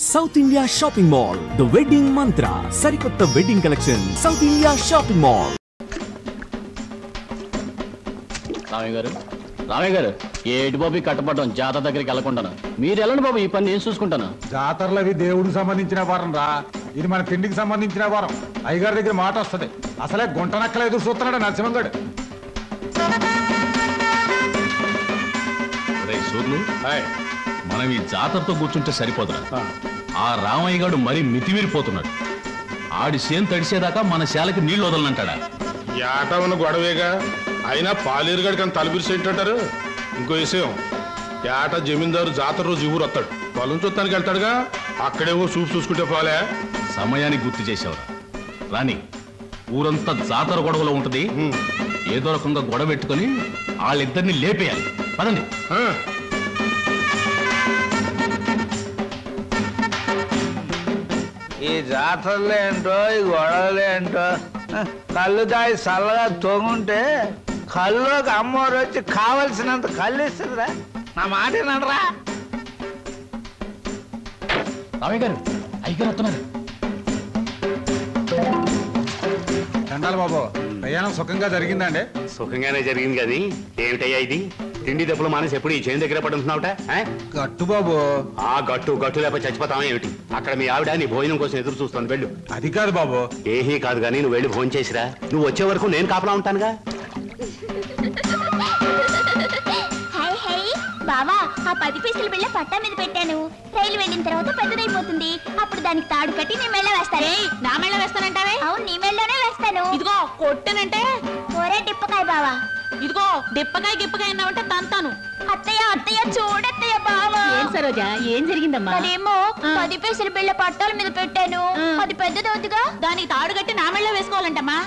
South India Shopping Mall, the wedding mantra. Sarikotta wedding collection. South India Shopping Mall. Ramayya గారు ఏటి బాబు కట్టపడడం జాతర దగ్గరికి వెళ్ళకుండాను మీరు వెళ్ళండి బాబు, ఈ పని నేను చూసుకుంటాను. జాతరలు అవి దేవుడికి సంబంధించిన వారం రా, ఇది మన తిండికి సంబంధించిన వారం. అయ్యగారి దగ్గర మాట వస్తుంది. అసలే గుంట నక్కలు ఎదురు చూస్తున్నాడు నరసింహంగడు. మనం ఈ జాతరతో కూర్చుంటే సరిపోదురా. ఆ రామయ్య గారు మరీ మితిమీరిపోతున్నాడు. ఆడి సేను తడిసేదాకా మన శాలకి నీళ్లు వదలనంటాడా? ఏటా ఉన్న గొడవేగా, అయినా పాలేరుగాడికి అని తలపిరిసేంటారు. ఇంకో విషయం, ఏట జమీందారు జాతర రోజు ఊరు వస్తాడు, పొలం చూస్తానికి వెళ్తాడుగా, అక్కడేవో చూపు చూసుకుంటే పోలే. సమయానికి గుర్తు చేసావురా. రాని ఊరంతా జాతర గొడవలో ఉంటది. ఏదో రకంగా గొడవ పెట్టుకుని వాళ్ళిద్దరిని లేపేయాలి. పదండి. ఈ జాతరలు ఏంటో, ఈ గొడవలు ఏంటో, కళ్ళు దాయి చల్లగా తొంగుంటే కళ్ళుకి అమ్మవారు వచ్చి కావలసినంత కళ్ళు ఇస్తుందిరా. నా మాట ఏనరా? రామయ్య గారు అయ్యగారు వస్తున్నారు. చండాలి బాబు, ప్రయాణం సుఖంగా జరిగిందండి? సుఖంగానే జరిగింది. కానీ ఏమిటయ్యా ఇది? తిండి దెబ్బలు మానేసి ఎప్పుడు ఈ చేను దగ్గర పడుతున్నావుట? గట్టు బాబు. ఆ గట్టు లేకపోతే చచ్చిపోతావా ఏమిటి? అక్కడ మీ ఆవిడ నీ భోజనం కోసం ఎదురు చూస్తుంది. వెళ్ళు. అది కాదు బాబు. ఏహీ కాదు కానీ నువ్వు వెళ్ళి భోజనం చేసిరా. నువ్వు వచ్చే వరకు నేను కాపలా ఉంటానుగా. బావా, ఆ 10 పైసలు బిళ్ళ పట్టా మీద పెట్టాను. రైలు వెళ్ళిన తర్వాత పెద్దదైపోతుంది. అప్పుడు దానికి తాడు కట్టి నీ మెళ్ళ వేస్తాను. నా మెళ్ళ వేస్తానంటావే? అవును, నీ మెళ్ళలోనే వేస్తాను. ఇదిగో కొట్టనంటే ఒరే డిప్పకాయ బావా. ఇదిగో డిప్పకాయ గిప్పకాయ అన్నావంటే తంతాను. అత్తయ్య అత్తయ్య చూడత్తయ్య బావా. ఏం సరోజా, ఏం జరిగిందమ్మా? అదేమో 10 పైసలు బిళ్ళ పట్టాల మీద పెట్టాను. అది పెద్దదవుతుగా, దానికి తాడు కట్టి నా మెళ్ళ వేసుకోవాలంటమ్మా.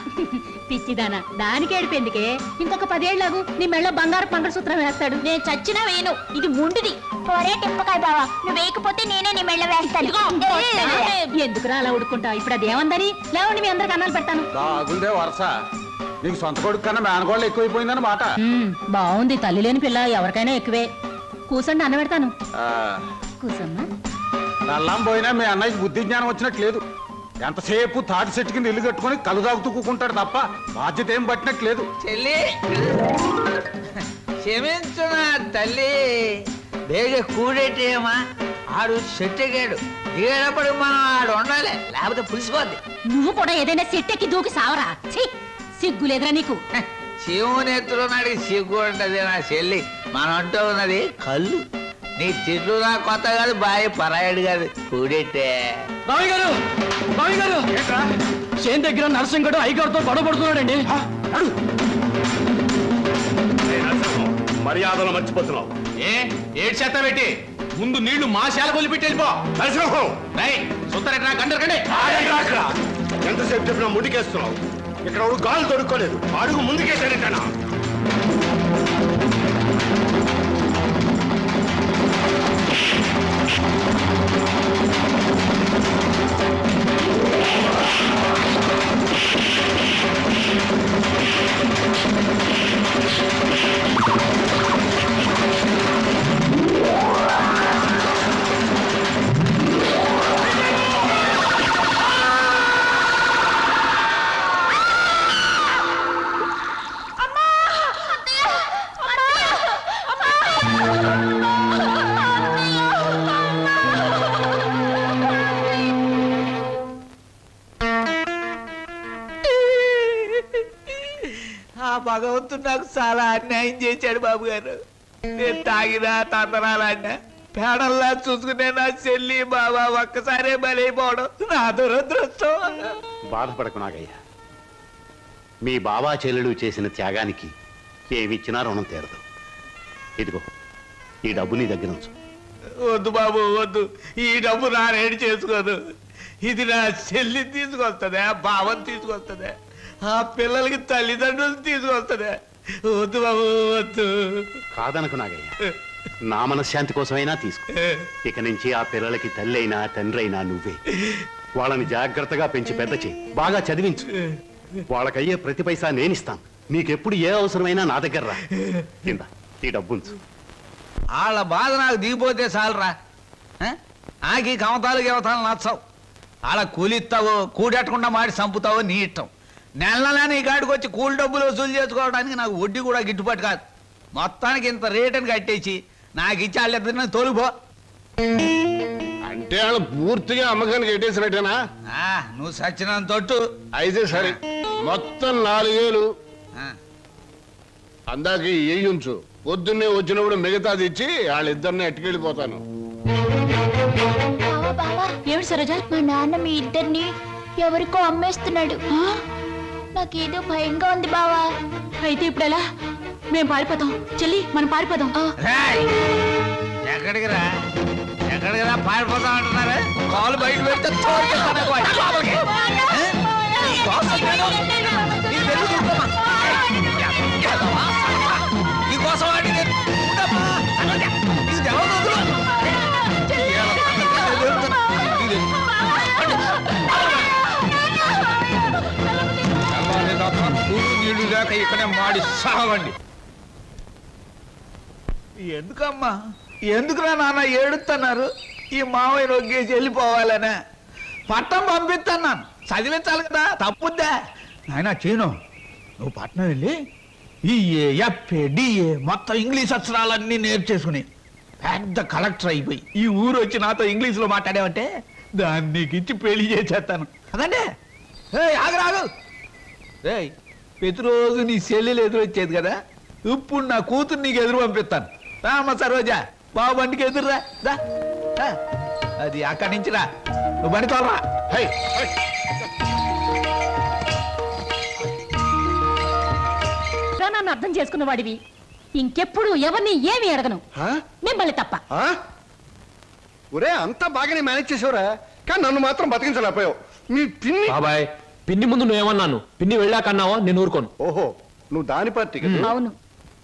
పిచ్చిదానా, దానికి ఏడిపోయిందికే. ఇంకొక 10 ఏళ్లకు నీ మెళ్ళ బంగారు మంగళసూత్రం వేస్తాడు. నేను చచ్చినా వేయను, ఇది ముండిది. ఒరే టిప్పకాయ బావా, నువ్వు వేయకపోతే నేనే నీ మెళ్ళ వేస్తాను. ఎందుకురా అలా ఉడుకుంటా? ఇప్పుడు అది ఏమందని లేవండి, మీ అందరికి అన్నాలు పెడతాను. బాగుందే వరుస. నీకు సొంత కొడుకు కన్నా మేనగోళ్ళు ఎక్కువైపోయిందని మాట. బాగుంది, తల్లి లేని పిల్ల ఎవరికైనా ఎక్కువే. కూసండి, అన్న పెడతాను. కూసమ్మా. నల్లం పోయినా మీ అన్నయ్యకి బుద్ధి జ్ఞానం వచ్చినట్లేదు. ఎంతసేపు తాటి చెట్టు కింద ఇల్లు కట్టుకుని కలు తాగుతూ కూకుంటాడు తప్ప బాధ్యత ఏం పట్టినట్లేదు. చెల్లి క్షమించు నా తల్లి. బేగ కూడేటేమా, ఆడు చెట్టెగాడు. దిగేటప్పుడు మనం ఆడు ఉండాలి, లేకపోతే పులిసిపోద్ది. నువ్వు కూడా ఏదైనా చెట్టెక్కి దూకి సావరా. సిగ్గులేదురా నీకు? శివుని ఎత్తులో నాడికి సిగ్గు ఉంటది నా చెల్లి. మనం అంటూ ఉన్నది కళ్ళు. నీ తిట్లు నా కొత్త కాదు, బాయ్ పరాయడు కాదు. కూడెట్టే రామయ్య గారు చేను దగ్గర నరసింహుడు అయ్యగారితో గొడవ పడుతున్నాడండి. మర్యాదలు మర్చిపోతున్నావు. ఏడు చేత పెట్టి ముందు నీళ్లు మా శాల వదిలిపెట్టి వెళ్ళిపో. సుత్తరెట్రా కండరకండి. ఎంతసేపు చెప్పినా ముందుకేస్తున్నావు. ఇక్కడ గాలు దొరుకోలేదు, అడుగు ముందుకేసాడేటనా? భగవంతుడు నాకు చాలా అన్యాయం చేశాడు బాబు గారు. నేను తాగినా తందనాలన్నా పేడల్లా చూసుకునే నా చెల్లి బాబా ఒక్కసారే బలైపోవడం నా దురదృష్టం. బాధపడకు నాగయ్య. మీ బాబా చెల్లెలు చేసిన త్యాగానికి ఏమిచ్చినా రుణం తీరదు. ఇదిగో ఈ డబ్బు నీ దగ్గర ఉంచు. వద్దు బాబు వద్దు, ఈ డబ్బు నా రేడి చేసుకోదు. ఇది నా చెల్లి తీసుకొస్తుందా, బావని తీసుకొస్తుందా, ఆ పిల్లలకి తల్లిదండ్రులు తీసుకొస్తుందా? వద్దు బాబు వద్దు. కాదనకు నాగయ్య, నా మనశ్శాంతి కోసమైనా తీసుకో. ఇక నుంచి ఆ పిల్లలకి తల్లి అయినా తండ్రి అయినా నువ్వే. వాళ్ళని జాగ్రత్తగా పెంచి పెద్ద చేయి, బాగా చదివించు. వాళ్ళకయ్యే ప్రతి పైసా నేనిస్తాను. నీకెప్పుడు ఏ అవసరమైనా నా దగ్గర రా. కింద ఈ డబ్బుంచు. వాళ్ళ బాధ నాకు దిగిపోతే చాలరా. ఆకి కమతాలు గవతాలు నచ్చవు. అలా కూలిస్తావో కూడెట్టకుండా మాడి చంపుతావో నీ ఇష్టం. నెల నీ కాడికి వచ్చి కూలి డబ్బులు వసూలు చేసుకోవడానికి నాకు వడ్డీ కూడా గిట్టుబాటు కాదు. మొత్తానికి ఇంత రేటుని కట్టేసి నాకు ఇచ్చి వాళ్ళిద్దరిని తోలుపో. అంటే వాళ్ళు పూర్తిగా అమ్మకానికి ఎట్టేసినట్టేనా? నువ్వు సచ్చినంత తొట్టు. అయితే సరే, మొత్తం 4000 అందాక ఉంచు. పొద్దున్నే వచ్చినప్పుడు మిగతాది ఇచ్చి వాళ్ళిద్దరిని ఎట్టుకెళ్ళిపోతాను. ఏమిటి సరోజ? మా నాన్న మీ ఇద్దరిని ఎవరికో అమ్మేస్తున్నాడు. నాకేదో భయంగా ఉంది బావా. అయితే ఇప్పుడు ఎలా? మేము పారిపోతాం చెల్లి, మనం పారిపోదాం. ఎక్కడికి రా పారిపోతాం అంటున్నారా? కాలు బయట పెడితే నీళ్లు లేక ఇక్కడే మాడి సాగండి. ఎందుకమ్మా, ఎందుకురా నాన్న ఏడుస్తున్నారు? ఈ మావయ్య నొగ్గేసి వెళ్ళిపోవాలనే పట్టం పంపిస్తున్నాను. చదివించాలి కదా, తప్పుద్దా నాయన? చీను, నువ్వు పట్నం వెళ్ళి ఈ డిఏ మొత్తం ఇంగ్లీష్ అక్షరాలన్నీ నేర్చేసుకుని పెద్ద కలెక్టర్ అయిపోయి ఈ ఊరు వచ్చి నాతో ఇంగ్లీష్లో మాట్లాడావంటే దాన్ని నీకు ఇచ్చి పెళ్లి చేసేస్తాను. అదంటే ఆగరాగు. ప్రతిరోజు నీ చెల్లెలు ఎదురొచ్చేది కదా, ఇప్పుడు నా కూతురు నీకు ఎదురు పంపిస్తాను. రామ్మ సరోజా, బాబు బండికి ఎదురురా. అది అక్కడి నుంచి రా, నువ్వు బండి తోలరా. నన్ను అర్థం చేసుకున్న వాడివి ఇంకెప్పుడు ఎవరిని ఏమి అడగను, మిమ్మల్ని తప్ప. ఒరే, అంతా బాగానే మేనేజ్ చేసేవరా, కానీ నన్ను మాత్రం బతికించలేకపోయావు. మీ పిన్ని బాబాయ్, పిన్ని ముందు నువ్వేమన్నాను, పిన్ని వెళ్ళాకన్నావా? నేను ఊరుకోను. ఓహో, నువ్వు దాని పార్టీ. అవును,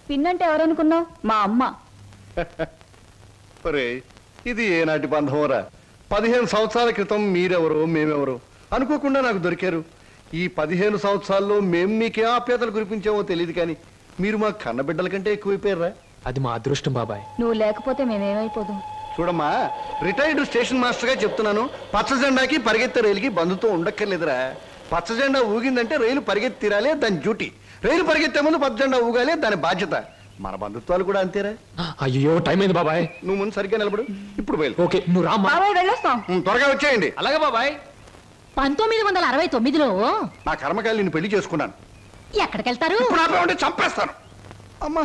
పిన్నంటే ఎవరనుకున్నావు? మా అమ్మ. ఒరే, ఇది ఏనాటి బంధంరా? 15 సంవత్సరాల క్రితం మీరెవరో మేమెవరో అనుకోకుండా నాకు దొరికారు. ఈ 15 సంవత్సరాల్లో మేము మీకే ఆప్యాతలు కురిపించామో తెలియదు, కానీ మీరు మా కన్నబిడ్డల కంటే ఎక్కువైపోయారా? అది మా అదృష్టం బాబాయ్. నువ్వు లేకపోతే మేమేమైపోదాం. చూడమ్మా, రిటైర్డ్ స్టేషన్ మాస్టర్ గా చెప్తున్నాను, పచ్చ జెండాకి పరిగెత్తే రైలుకి బంధుతో ఉండక్కర్లేదురా. పచ్చ జెండా ఊగిందంటే రైలు పరిగెత్తి తీరాలే దాని డ్యూటీ. రైలు పరిగెత్తే ముందు పచ్చ జెండా ఊగాలే దాని బాధ్యత. మన బంధుత్వాలు కూడా అంతేరా. అయ్యో, టైం అయింది బాబాయ్. నువ్వు ముందు సరిగ్గా నిలబడు. ఇప్పుడు బయలు. ఓకే, నువ్వు రామ్మా. వెళ్ళొస్తాం. త్వరగా వచ్చేయండి. అలాగే బాబాయ్. 1969లో నా కర్మకాయలు నిన్ను పెళ్లి చేసుకున్నాను. ఎక్కడికెళ్తారు? ఇప్పుడు ఆపే ఉంటే చంపేస్తాను. అమ్మా,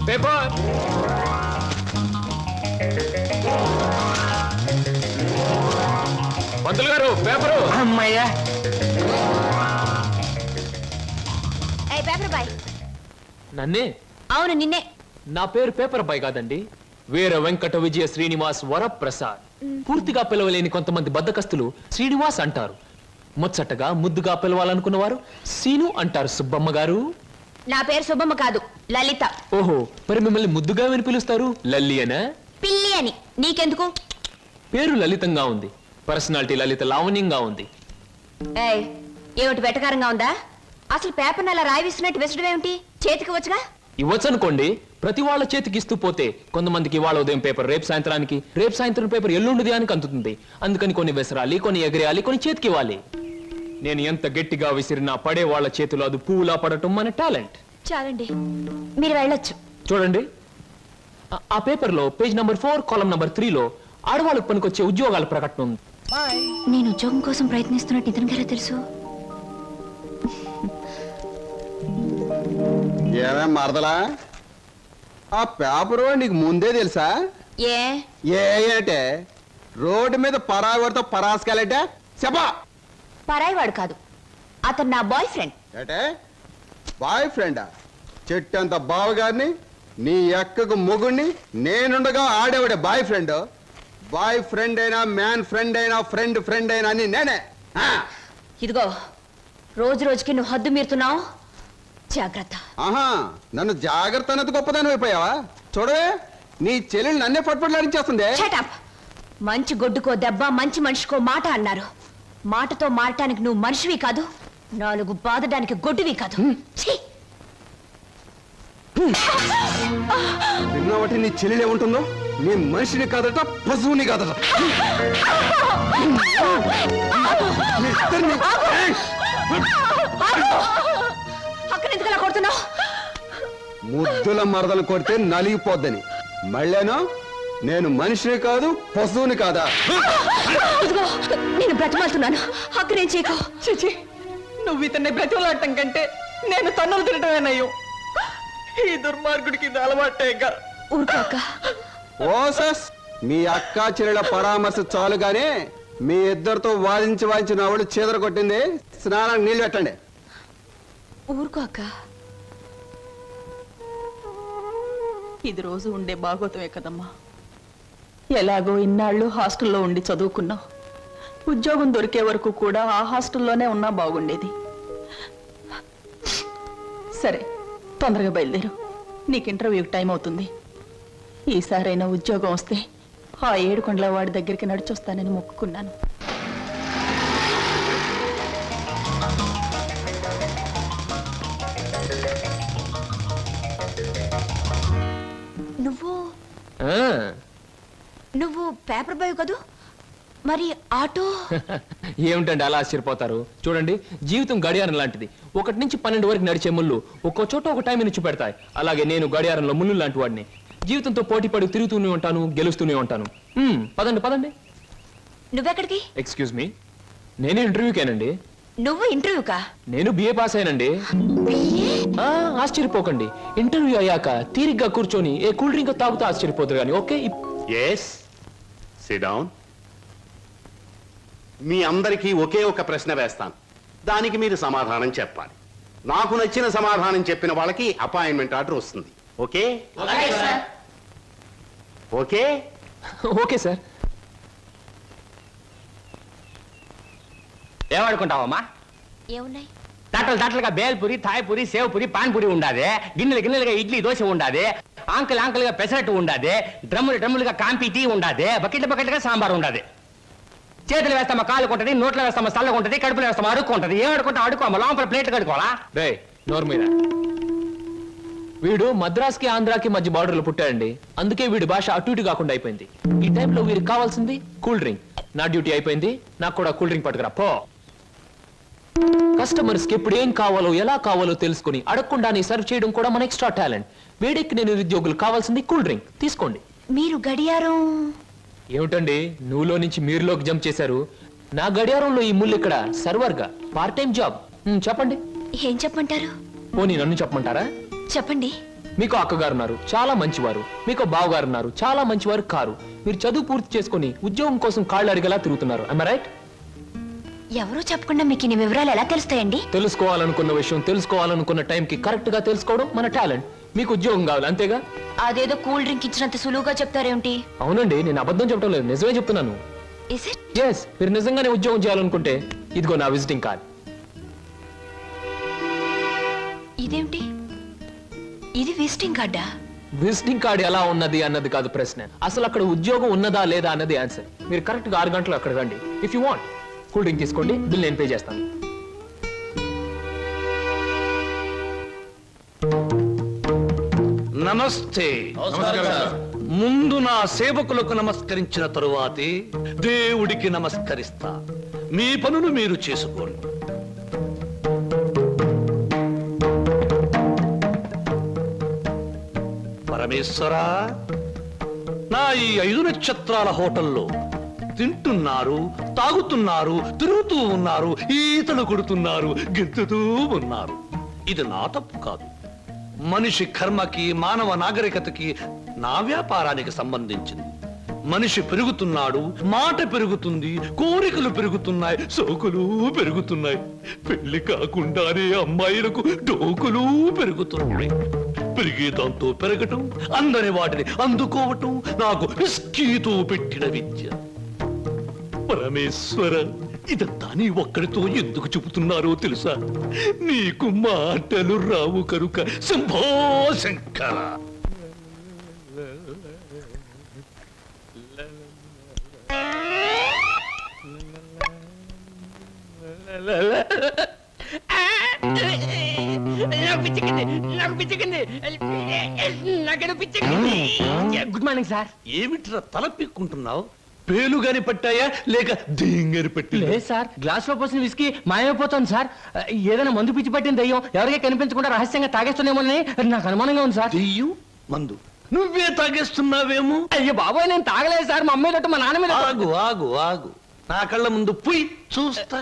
పేపర్. పంతులు గారు, పేపరు. అమ్మయ్యా, పేపర్ బాయ్. నన్నే? అవును, నిన్నే. నా పేరు పేపర్ బాయ్ కాదండి, వీర వెంకట విజయ శ్రీనివాస్ వరప్రసాద్. పూర్తిగా పిలవలేని కొంతమంది బద్దకస్తులు శ్రీనివాస్ అంటారు. ముచ్చటగా ముద్దుగా పిలవాలనుకున్న వారు సీను అంటారు. సుబ్బమ్మ గారు. నా పేరు సుబ్బమ్మ కాదు, లలిత. ఓహో, మరి మిమ్మల్ని ముద్దుగా విని పిలుస్తారు లల్లి అనా? పిల్లి అని. నీకెందుకు? పేరు లలితంగా ఉంది, పర్సనాలిటీ లలిత లావణ్యంగా ఉంది. ఏమిటి వెటకారంగా ఉందా? అసలు పేపర్ అలా రాయిస్తున్నట్టు విసడం ఏమిటి? చేతికి వచ్చుగా. ఇవ్వచ్చనుకోండి, ప్రతి వాళ్ళ చేతికి ఇస్తూ పోతే కొంతమందికి వాళ్ళ ఉదయం పేపర్ రేపు సాయంత్రానికి, రేపు సాయంత్రం పేపర్ ఎల్లుండిది అని అందుతుంది. అందుకని కొన్ని విసరాలి, కొన్ని ఎగరేయాలి, కొన్ని చేతికి ఇవ్వాలి. నేను ఎంత గట్టిగా విసిరినా పడే వాళ్ళ చేతిలో అది పువ్వులా పడటం మన టాలెంట్. చాలండి, మీరు వెళ్ళొచ్చు. చూడండి, ఆ పేపర్ లో పేజ్ నంబర్ 4 కాలం నంబర్ 3లో ఆడవాళ్ళకు పనికొచ్చే ఉద్యోగాల ప్రకటన ఉంది. నేను ఉద్యోగం కోసం ప్రయత్నిస్తున్నట్టు ఇతనికి ఎలా తెలుసు? ఏమే మరదలా, ఆ పేపరు నీకు ముందే తెలుసా? ఏంటే రోడ్డు మీద పరాగడితో పరాసుకెళ్ళటే చెప్పా. పరాయివాడు కాదు, అతను నా బాయ్ ఫ్రెండ్. ఏటే బాయ్ ఫ్రెండా? చెట్టంత బావగారిని, నీ ఎక్కకు మొగుణ్ణి, నేనుండగా ఆడేవాడే బాయ్ ఫ్రెండ్. బాయ్ ఫ్రెండ్ అయినా, మ్యాన్ ఫ్రెండ్ అయినా, ఫ్రెండ్ అయినా అని నేనే. ఇదిగో, రోజు రోజుకి నువ్వు హద్దు మీరుతున్నావు, జాగ్రత్త. ఆహా, నన్ను జాగ్రత్త అన్నది గొప్పదాని అయిపోయావా? చూడవే, నీ చెల్లెలు నన్నే పట్టుపట్లాడించేస్తుంది. మంచి గొడ్డుకో దెబ్బ, మంచి మనిషికో మాట అన్నారు. మాటతో మారటానికి నువ్వు మనిషివి కాదు, 4 బాధడానికి గొడ్డువి కాదు. విన్నావటి నీ చెల్లెలు ఏముంటుందో? నీ మనిషిని కాదట పశువుని కాదట. అక్కడ కొడుతున్నావు? ముద్దుల మరదలు కొడితే నలిగిపోద్దని. మళ్ళేనో నేను మనిషిని కాదు పశువుని కాదా? నేను బ్రతిమాలుతున్నాను, అక్కడేం చేయకు. చిచి, నువ్వు ఇతన్ని బ్రతిమలాడటం కంటే నేను తన్నులు తినటమేనయ్యో. ఈ దుర్మార్గుడికి ఇది అలవాటేగా. ఊరుకోక. ఓసస్, మీ అక్కా చెల్లెల పరామర్శ చాలుగానే మీ ఇద్దరితో వాదించి నా వాళ్ళు చీదర కొట్టింది. స్నానానికి నీళ్ళు పెట్టండి. ఊరుకోక. ఇది రోజు ఉండే భాగవతమే కదమ్మా. ఎలాగో ఇన్నాళ్ళు హాస్టల్లో ఉండి చదువుకున్నావు. ఉద్యోగం దొరికే వరకు కూడా ఆ హాస్టల్లోనే ఉన్నా బాగుండేది. సరే, తొందరగా బయలుదేరు. నీకు ఇంటర్వ్యూకి టైం అవుతుంది. ఈసారైనా ఉద్యోగం వస్తే ఆ 7 కొండల వాడి దగ్గరికి నడిచొస్తానని మొక్కుకున్నాను. నువ్వు పేపర్ బాయ్ కదూ, మరి ఆటో? ఏమిటండి అలా ఆశ్చర్యపోతారు? చూడండి, జీవితం గడియారం లాంటిది. 1 నుంచి 12 వరకు నడిచే ముళ్ళు ఒక్కో చోట ఒక టైం నుంచి పెడతాయి. అలాగే నేను గడియారంలో ముళ్ళు లాంటి వాడిని. జీవితంతో పోటీ పడి తిరుగుతూనే ఉంటాను, గెలుస్తూనే ఉంటాను. పదండి పదండి. నువ్వెక్కడికి? ఎక్స్క్యూజ్ మీ, నేను ఇంటర్వ్యూకేనండి. నువ్వు ఇంటర్వ్యూకా? నేను బిఏ పాస్ అయినండి. ఆశ్చర్యపోకండి. ఇంటర్వ్యూ అయ్యాక తీరిగ్గా కూర్చొని ఏ కూల్ డ్రింక్ తాగుతూ ఆశ్చర్యపోతారు కానీ. Okay, yes, sit down. మీ అందరికీ ఒకే ఒక ప్రశ్న వేస్తాను, దానికి మీరు సమాధానం చెప్పాలి. నాకు నచ్చిన సమాధానం చెప్పిన వాళ్ళకి అపాయింట్మెంట్ ఆర్డర్ వస్తుంది. ఓకే? Okay okay sir. ఏమనుకుంటావమ్మా? ఏమున్నాయి? తట్టలుగా బేల్పూరి, థాయ్పూరి, సేవ్పూరి, పాన్పూరి ఉండాది. గిన్నెలుగా ఇడ్లీ దోశ ఉండాది. ఆంకలుగా పెసరట్టు ఉండాది. డ్రమ్ములుగా కాంపి టీ ఉండాది. బకెట్లుగా సాంబార్ ఉండాది. చేతులు వేస్తామా కాలు కొంటది, నోట్లో వేస్తామా చల్లగా ఉంటది, కడుపులో వేస్తామా అడుక్కుంటది. ఏమడుకుంటా అడుకోమా, లోపల ప్లేట్ కడుకోవాలా? రే నోరు మీద. వీడు మద్రాస్కి ఆంధ్రాకి మధ్య బార్డర్లో పుట్టాడండి. అందుకే వీడి భాష అటు ఇటు కాకుండా అయిపోయింది. ఈ టైంలో వీరికి కావాల్సింది కూల్ డ్రింక్. నా డ్యూటీ అయిపోయింది, నాకు కూడా కూల్ డ్రింక్ పట్టుకురా పో. కస్టమర్స్ కి ఎప్పుడు ఏం కావాలో ఎలా కావాలో తెలుసుకుని అడగకుండానే సర్వ్ చేయడం కూడా మన ఎక్స్ట్రా టాలెంట్. వేడెక్కి నేను నిరుద్యోగులు కావాల్సింది కూల్ డ్రింక్. తీసుకోండి. మీరు గడియారం? ఏమిటండి నువ్వులో నుంచి మీరులోకి జంప్ చేశారు? నా గడియారంలో ఈ ముళ్ళు ఇక్కడ సర్వర్ గా పార్ట్ టైం జాబ్. చెప్పండి. ఏం చెప్పమంటారు? పోనీ నన్ను చెప్పమంటారా? చెప్పండి. మీకు అక్కగారు ఉన్నారు, చాలా మంచివారు. మీకు బావగారు ఉన్నారు, చాలా మంచివారు కారు. మీరు చదువు పూర్తి చేసుకుని ఉద్యోగం కోసం కాళ్ళు అడిగేలా తిరుగుతున్నారు. am I right? ఎవరో చెప్పకుండా మీకు ఇన్ని వివరాలు ఎలా తెలుస్తాయండి? తెలుసుకోవాలనుకున్న విషయం తెలుసుకోవాలనుకున్న టైంకి కరెక్ట్ గా తెలుసుకోవడం మన టాలెంట్. మీకు ఉద్యోగం కావాలి అంతేగా? అదేదో కూల్ డ్రింక్ ఇచ్చినంత సులువుగా చెప్తారేంటి? అవునండి, నేను అబద్ధం చెప్పడం లేదు, నిజమే చెప్తున్నాను. ఎస్, మీరు నిజంగానే ఉద్యోగం చేయాలనుకుంటే ఇదిగో నా విజిటింగ్ కార్డ్. ఇదేంటి? ఇది విజిటింగ్ కార్డా? విజిటింగ్ కార్డ్ ఎలా ఉన్నది అన్నది కాదు ప్రశ్న. అసలు అక్కడ ఉద్యోగం ఉన్నదా లేదా అన్నది ఆన్సర్. మీరు కరెక్ట్ గా 6 గంటలు అక్కడ రండి. If you want cool drink తీసుకోండి, బిల్ నేను పే చేస్తాను. నమస్తే. ముందు నా సేవకులకు నమస్కరించిన తరువాతే దేవుడికి నమస్కరిస్తా. మీ పనులు మీరు చేసుకోండి. పరమేశ్వరా, నా ఈ 5 నక్షత్రాల హోటల్లో తింటున్నారు, తాగుతున్నారు, తిరుగుతూ ఉన్నారు, ఈతలు కొడుతున్నారు, గెంతుతూ ఉన్నారు. ఇది నా తప్పు కాదు. మనిషి కర్మకి, మానవ నాగరికతకి, నా వ్యాపారానికి సంబంధించింది. మనిషి పెరుగుతున్నాడు, మాట పెరుగుతుంది, కోరికలు పెరుగుతున్నాయి, సోకులు పెరుగుతున్నాయి. పెళ్లి కాకుండానే అమ్మాయిలకు డోకులు పెరుగుతున్నాయి. పెరిగే దాంతో పెరగటం, అందని వాటిని అందుకోవటం నాకు విస్కీతో పెట్టిన విద్య. పరమేశ్వర, ఇదంతా నీ ఒక్కడితో ఎందుకు చెబుతున్నారో తెలుసా? నీకు మాటలు రావు కనుక. శంభో శంకర. నాకు పిచ్చెక్కింది, నాకేదో పిచ్చెక్కింది. Good morning sir. ఏమిట్రా తల పిక్కుంటున్నావు? పేలు గాని పట్టాయా లేక దింగరి పట్టి? లేదు సార్, గ్లాస్ లో పోసిన విస్కీ మాయమైపోతుంది సార్. ఏదైనా మందు పిచ్చి పట్టిన దయ్యం ఎవరికీ కనిపించకుండా రహస్యంగా తాగేస్తున్నామోనని నాకు అనుమానంగా ఉంది సార్. దెయ్యం మందు నువ్వే తాగేస్తున్నావేమో? అయ్యో బాబోయ్, నేను తాగలేదు సార్. మా అమ్మాయి మా నాన్న మీద. ఆగు ఆగు ఆగు, నా కళ్ళ ముందు పోయి చూస్తా.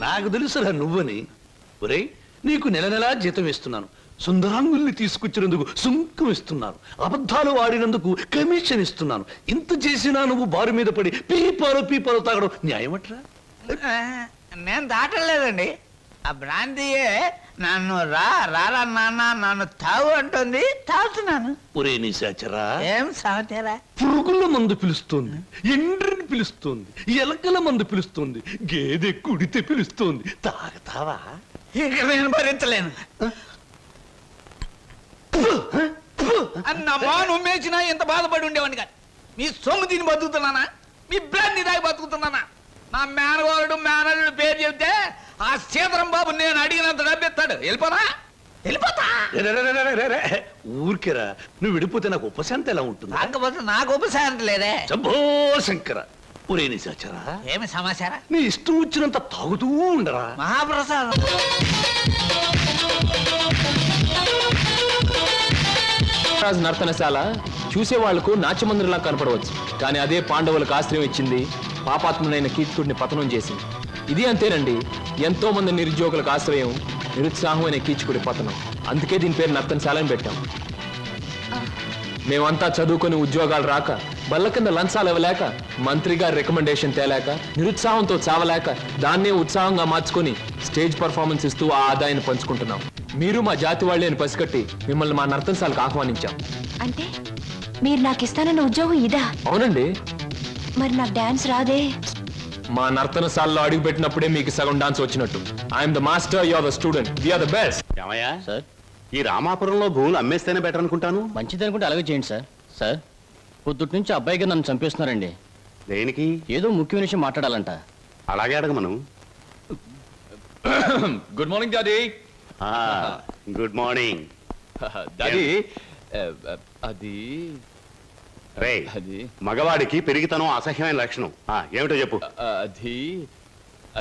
నాకు తెలుసురా నువ్వని. ఒరే, నీకు నెల నెలా జీతం ఇస్తున్నాను, సుందరాంగుల్ని తీసుకొచ్చినందుకు సుంకం ఇస్తున్నాను, అబద్ధాలు ఆడినందుకు కమిషన్ ఇస్తున్నాను. ఇంత చేసినా నువ్వు బారు మీద పడి పీపాలు తాగడం న్యాయమట్రా? నేను దాటలేదండి. ఆ బ్రాంతియే నన్ను రారా నాన్న నన్ను తాగు అంటుంది, తాగుతున్నాను. ఒరే నిశాచరా, ఏం సమాచారా? పురుగుల మందు పిలుస్తోంది, ఎండ్రిని పిలుస్తోంది, ఎలకల మందు పిలుస్తోంది, గేదె కుడితే పిలుస్తోంది. తాగతావా? ఇక నేను భరించలేను. అన్నమ్మా నుమ్మేసినా ఎంత బాధపడి ఉండేవాడిని కాదు. మీ సొమ్ము తిని బతుకుతున్నానా? మీ బ్రాంతి దాగి బతుకుతున్నానా? నా మేనగోరుడు మేనల్లుడు పేరు చెబితే ఆ సీతరం బాబు నేను అడిగినంత డబ్బిస్తాడు. వెళ్ళిపోతా వెళ్ళిపోతా. ఊరికేరా, నువ్వు విడిపోతే నాకు ఉపశాంతి ఎలా ఉంటుంది? కాకపోతే నాకు ఉపశాంతి లేదే. శంభో శంకర. ఒరే నిశాచరా, ఏమి సమాచారం? నీ ఇష్టం వచ్చినంత తాగుతూ ఉండరా. మహాప్రసాదం. రాజు నర్తనశాల చూసే వాళ్లకు నాట్యమందిరంలా కనపడవచ్చు, కానీ అదే పాండవులకు ఆశ్రయం ఇచ్చింది, పాపాత్ముడైన కీచకుడిని పతనం చేసింది. ఇది అంతేనండి, ఎంతో మంది నిరుద్యోగులకు ఆశ్రయం, నిరుత్సాహమైన కీచకుడి పతనం. అందుకే దీని పేరు నర్తనశాల అని పెట్టాం. మేమంతా చదువుకొని ఉద్యోగాలు రాక, బల్ల కింద లంచాలు ఇవ్వలేక, మంత్రి గారి రికమెండేషన్ తేలేక, నిరుత్సాహంతో చావలేక, దాన్నే ఉత్సాహంగా మార్చుకొని స్టేజ్ పర్ఫార్మెన్స్ ఇస్తూ ఆ ఆదాయాన్ని పంచుకుంటున్నాం. మీరు మా జాతి వాళ్ళే అని పసిగట్టి మిమ్మల్ని మా నర్తనశాలకు ఆహ్వానించాం. అంటే మీరు నాకు ఇస్తానన్న ఉద్యోగం ఇదా? అవునండి. మరి నాకు డాన్స్ రాదే? మా నర్తనశాలలో అడుగు పెట్టినప్పుడే మీకు సగం డాన్స్ వచ్చినట్టు. I'm the master, you are the student, we are the best. ఏమయ్యా సార్, ఈ రామాపురంలో భూములు అమ్మేస్తేనే బెటర్ అనుకుంటాను. మంచిది అనుకుంటే అలాగే చేయండి సార్. సార్, పొద్దుటి నుంచి అబ్బాయిగా నన్ను చంపేస్తున్నారండి. దేనికి? ఏదో ముఖ్యమైన విషయం మాట్లాడాలంట. అలాగే అడగమను. Good morning daddy. Good morning daddy. అది రే, మగవాడికి పెరిగితనం అసహ్యమైన లక్షణం. ఏమిటో చెప్పు. అది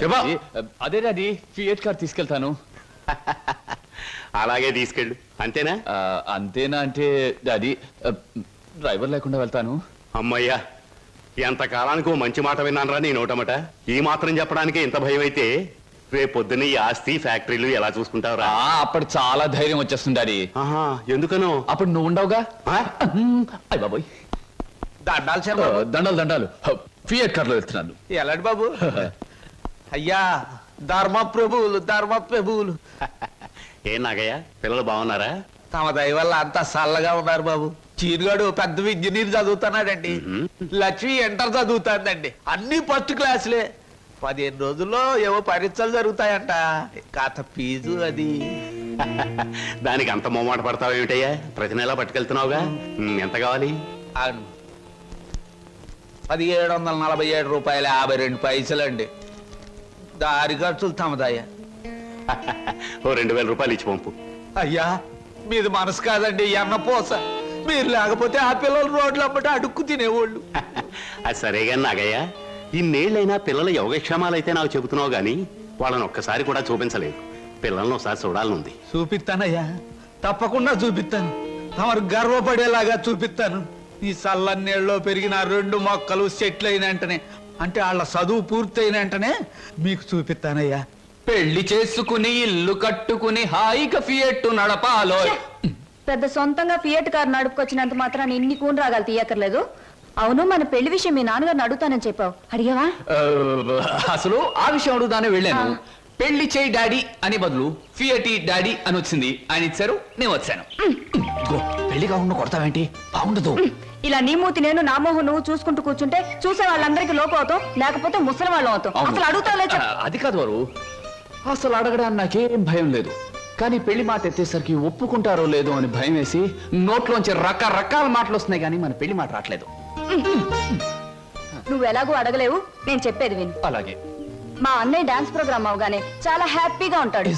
చెప్పా. అదే డాడీ, ఫియట్ కార్ తీసుకెళ్తాను. అలాగే తీసుకెళ్ళు. అంతేనా? అంతేనా అంటే డాడీ, డ్రైవర్ లేకుండా వెళ్తాను. అమ్మయ్యా, ఎంతకాలానికి ఓ మంచి మాట విన్నానరా నీ నోటమట. ఈ మాత్రం చెప్పడానికి ఇంత భయం అయితే రేపు పొద్దున్న ఈ ఆస్తి ఫ్యాక్టరీలు ఎలా చూసుకుంటావురా? అప్పుడు చాలా ధైర్యం వచ్చేస్తుంది డాడీ. ఎందుకనో? అప్పుడు నువ్వు ఉండవుగా. అయ్య బాబోయ్, దండాలు దండాలు. ఫియట్ కార్ లో వెళ్తున్నాను. ఎలాంటి బాబు? అయ్యా ధర్మ ప్రభువులు. ఏం నాగయ్య, పిల్లలు బాగున్నారా? తమ దయ వల్ల అంతా చల్లగా ఉన్నారు బాబు. చీరుగాడు పెద్ద ఇంజనీర్ చదువుతున్నాడండి. లక్ష్మి ఇంటర్ చదువుతాందండి. అన్ని ఫస్ట్ క్లాసులే. 15 రోజుల్లో ఏవో పరీక్షలు జరుగుతాయంట. కాత ఫీజు అది. దానికి అంత మొమ్మాట పడతావేమిటయ్యా? ప్రతి నెలా పట్టుకెళ్తున్నావుగా. ఎంత కావాలి? 1747 రూపాయలు 52 పైసలండి. దారి ఖర్చులు తమదయ్యా. ఓ 2000 రూపాయలు ఇచ్చి పంపు. అయ్యా మీది మనసు కాదండి, ఎన్నపోస. మీరు లేకపోతే ఆ పిల్లలు రోడ్లు అమ్మట అడుక్కు తినేవాళ్ళు. అది సరేగా నాగయ్య, ఇన్నేళ్ళైనా పిల్లల యోగక్షేమాలైతే నాకు చెబుతున్నావు గాని వాళ్ళని ఒక్కసారి కూడా చూపించలేదు. పిల్లల్ని ఒకసారి చూడాలనుంది. చూపిస్తానయ్యా, తప్పకుండా చూపిస్తాను. తమరు గర్వపడేలాగా చూపిస్తాను. ఈ చల్లన్నేళ్ళలో పెరిగిన 2 మొక్కలు సెట్లు అయిన వెంటనే, అంటే వాళ్ళ చదువు పూర్తయిన వెంటనే మీకు చూపిస్తానయ్యా. పెళ్లి చేసుకుని ఇల్లు కట్టుకుని హాయిగా ఫియట్ నడపాలో. పెద్ద సొంతంగా ఫియట్ కార్ నడుపుకొచ్చినంత మాత్రాన్ని ఇన్ని కూని రాగాలు తీయక్కర్లేదు. అవును, మన పెళ్లి విషయం మీ నాన్నగారిని అడుగుతానని చెప్పావు, అడిగావా? అసలు ఆ విషయం అడుగుతానే వెళ్ళాను. పెళ్లి చేయి డాడీ అని బదులు ఫియటి డాడీ అని వచ్చింది. ఆయన ఇచ్చారు, నేను వచ్చాను. పెళ్లి కాకుండా కొడతావేంటి? బాగుండదు. ఇలా నీ మూతి నేను, నా మోహం నువ్వు చూసుకుంటూ కూర్చుంటే చూసే వాళ్ళందరికీ లోపం అవుతాం, లేకపోతే ముసలి వాళ్ళం అవుతాం. అసలు అడుగుతావులే. అది కాదు వారు, అసలు అడగడానికి నాకేం భయం లేదు. కానీ పెళ్లి మాట ఎత్తేసరికి ఒప్పుకుంటారో లేదో అని భయం వేసి నోట్లోంచి రకరకాల మాటలు వస్తున్నాయి, కానీ మన పెళ్లి మాట రావట్లేదు. నువ్వు ఎలాగో అడగలేవు, నేను చెప్పేది విను. అలాగే. మా అన్నయ్య డాన్స్ ప్రోగ్రామ్ అవగానే చాలా హ్యాపీగా ఉంటాడు.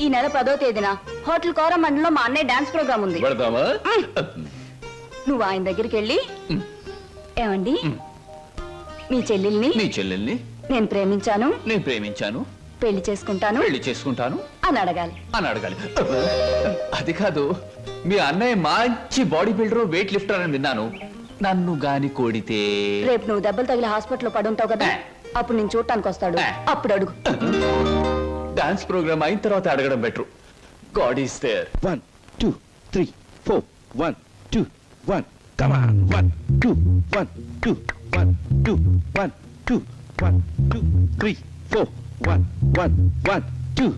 ఈ నెల 10వ తేదీన హోటల్ కోరమండలో మా అన్నయ్య డాన్స్ ప్రోగ్రామ్ ఉంది. నువ్వు ఆయన దగ్గరికి వెళ్ళి ఏమండి మీ చెల్లెల్ని నేను ప్రేమించాను పెళ్లి చేసుకుంటాను అని అడగాలి. అది కాదు, మీ అన్నయ్య మంచి బాడీ బిల్డర్, వెయిట్ లిఫ్టర్ అని విన్నాను. నన్ను గాని కోడితే రేపు నువ్వు దెబ్బలు తగిలి హాస్పిటల్లో పడుంటావు కదా, అప్పుడు నేను చూడటానికి వస్తాడు. అప్పుడు అడుగు. డాన్స్ ప్రోగ్రామ్ అయిన తర్వాత అడగడం better. God is there. 1 2 3 4 1 2 1 come on 1 2 1 2 1 2 1 2 1 2 3 4 1 1 1 2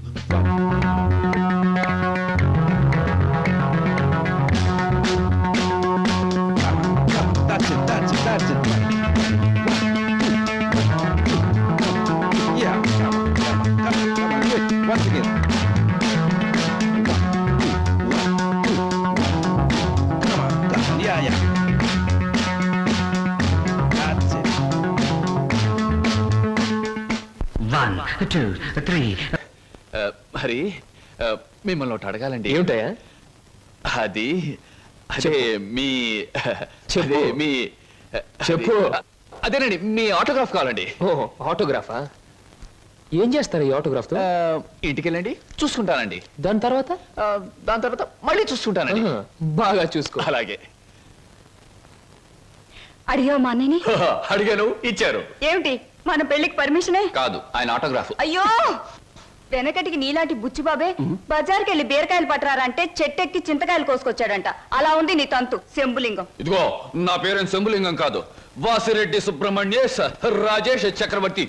That's it. Yeah, come on, do it once again. Come on, yeah. That's it. 1 2 3. మరి మిమ్మల్ని ఒకటి అడగాలండి. ఏమిటయా? అదే మీ చెప్పు. అదేనండి, మీ ఆటోగ్రాఫ్ కావాలండి. ఆటోగ్రాఫా? ఏం చేస్తారు ఈ ఆటోగ్రాఫ్ తో? ఇంటికి వెళ్ళండి, చూసుకుంటానండి. దాని తర్వాత మళ్ళీ చూసుకుంటానండి. బాగా చూసుకో. అలాగే. అడిగావు మా అన్నయ్యని? అడిగాను, ఇచ్చారు. ఏమిటి మన పెళ్లికి పర్మిషనే? కాదు, ఆయన ఆటోగ్రాఫ్. అయ్యో, వెనకటికి నీలాంటి బుచ్చిబాబే బజార్కి వెళ్ళి బీరకాయలు పట్టరారంటే చెట్టెక్కి చింతకాయలు కోసుకొచ్చాడంట. అలా ఉంది నీ తంతు శంభులింగం. ఇదిగో, నా పేరు శంభులింగం కాదు, వాసిరెడ్డి సుబ్రహ్మణ్యేశ్ రాజేష్ చక్రవర్తి.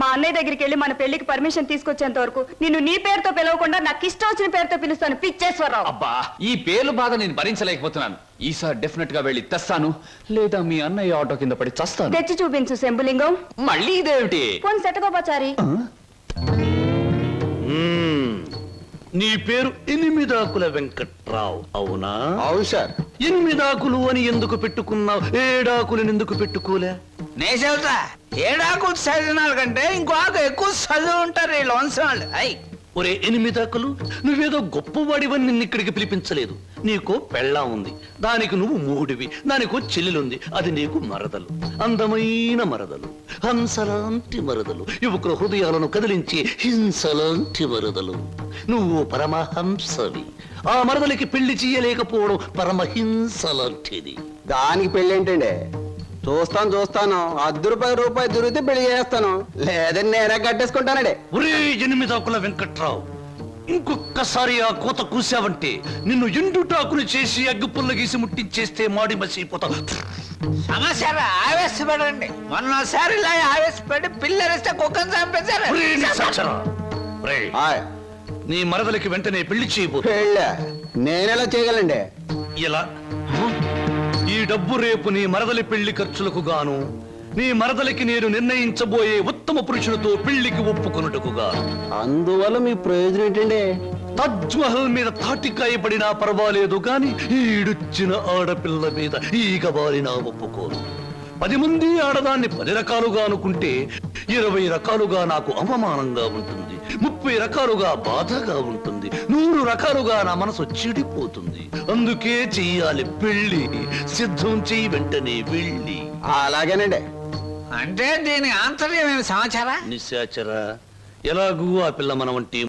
మా అన్నయ్య దగ్గరికి వెళ్ళి మన పెళ్లికి పర్మిషన్ తీసుకొచ్చేంత వరకు నిన్ను నీ పేరుతో పిలవకుండా నాకు ఇష్టం వచ్చిన పేరుతో పిలుస్తాను. పిచ్చేశ్వరరావు. అబ్బా, ఈ పేర్లు బాధ నేను భరించలేకపోతున్నాను. ఈసారి డెఫినెట్ గా వెళ్ళి తెస్తాను, లేదా మీ అన్నయ్య ఆటో కింద పడి చస్తాను. తెచ్చి చూపించు శంభులింగం. మళ్ళీ ఇదేమిటి? పోనీ సెటగోపచారి. నీ పేరు ఎనిమిదాకుల వెంకట్రావు అవునా? అవును సార్. ఎనిమిదాకులు అని ఎందుకు పెట్టుకున్నావు? ఏడాకులను ఎందుకు పెట్టుకోలే? నే చెబుతా, ఏడాకులు చదివిన కంటే ఇంకో ఆకు ఎక్కువ చదువు ఉంటారు వీళ్ళు వంశాలు. అయ్యి ఒరే ఎనిమిదాకులు, నువ్వేదో గొప్పవాడివని నిన్ను ఇక్కడికి పిలిపించలేదు. నీకో పెళ్ళా ఉంది, దానికి నువ్వు మూడివి, దానికో చెల్లెలుంది, అది నీకు మరదలు. అందమైన మరదలు, హంసలాంటి మరదలు, యువకుల హృదయాలను కదిలించి హింసలాంటి మరదలు. నువ్వు పరమహంసవి. ఆ మరదలికి పెళ్లి చేయలేకపోవడం పరమహింసలాంటిది. దానికి పెళ్లి ఏంటండి? చూస్తాను ₹10 దొరికితే పెళ్లి చేస్తాను, లేదని నేనే కట్టేసుకుంటానండి. ఒరే ఎనిమిదాకుల వెంకట్రావు, ఇంకొక్కసారి ఆ కోత కూసావంటే నిన్ను ఎండుటాకులు చేసి అగ్గిపుల్ల గీసి ముట్టించేస్తే మాడి మసిపోతావు. సమస్య ఆవేశపడండి. మొన్నసారి ఇలా ఆవేశపడి పిల్లరిస్తే కుక్కను చంపేశారు. నీ మరదలికి వెంటనే పెళ్లి చేయబో. నేనెలా చేయగలండి? ఇలా ఈ డబ్బు రేపు నీ మరదలి పెళ్లి ఖర్చులకు గాను, నీ మరదలికి నేను నిర్ణయించబోయే ఉత్తమ పురుషులతో పెళ్లికి ఒప్పుకొనుటకు గాను. అందువల్ల మీ ప్రయోజనం ఏంటండి? తాజ్ మహల్ మీద తాటికాయ పడినా పర్వాలేదు గాని ఈడుచ్చిన ఆడపిల్ల మీద ఈగ బారినా ఒప్పుకోను. 10 మంది ఆడదాన్ని 10 రకాలుగా అనుకుంటే 20 రకాలుగా నాకు అవమానంగా ఉంటుంది, 30 రకాలుగా బాధగా ఉంటుంది, 100 రకాలుగా నా మనసు చెడిపోతుంది. అందుకే చెయ్యాలి పెళ్లి. సిద్ధం చెయ్యి, వెంటనే వెళ్ళి. అలాగేనండి. అంటే దీని ఆంతర్యం సమాచారా? నిశాచరా, ఎలాగూ ఆ పిల్ల మన వంటి